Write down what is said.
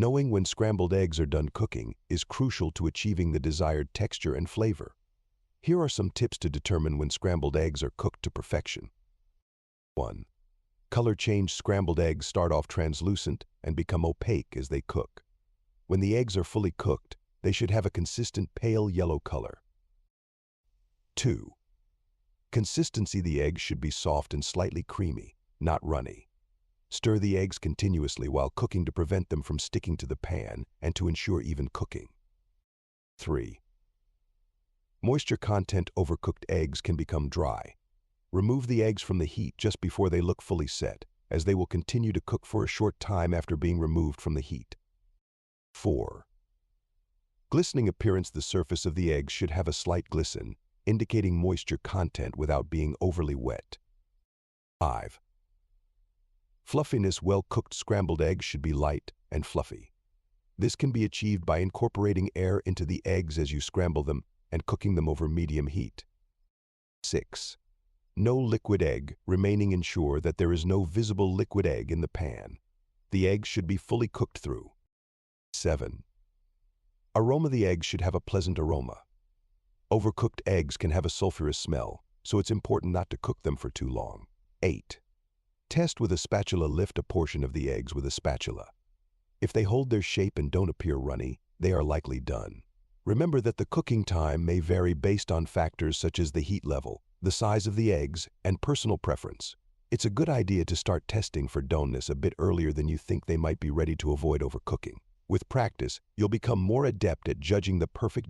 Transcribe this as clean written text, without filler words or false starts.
Knowing when scrambled eggs are done cooking is crucial to achieving the desired texture and flavor. Here are some tips to determine when scrambled eggs are cooked to perfection. 1. Color change. Scrambled eggs start off translucent and become opaque as they cook. When the eggs are fully cooked, they should have a consistent pale yellow color. 2. Consistency. The eggs should be soft and slightly creamy, not runny. Stir the eggs continuously while cooking to prevent them from sticking to the pan and to ensure even cooking. 3. Moisture content. Overcooked eggs can become dry. Remove the eggs from the heat just before they look fully set, as they will continue to cook for a short time after being removed from the heat. 4. Glistening appearance. The surface of the eggs should have a slight glisten, indicating moisture content without being overly wet. 5. Fluffiness. Well-cooked scrambled eggs should be light and fluffy. This can be achieved by incorporating air into the eggs as you scramble them and cooking them over medium heat. 6. No liquid egg remaining. Ensure that there is no visible liquid egg in the pan. The eggs should be fully cooked through. 7. Aroma. The eggs should have a pleasant aroma. Overcooked eggs can have a sulfurous smell, so it's important not to cook them for too long. 8. Test with a spatula. Lift a portion of the eggs with a spatula. If they hold their shape and don't appear runny, they are likely done. Remember that the cooking time may vary based on factors such as the heat level, the size of the eggs, and personal preference. It's a good idea to start testing for doneness a bit earlier than you think they might be ready to avoid overcooking. With practice, you'll become more adept at judging the perfect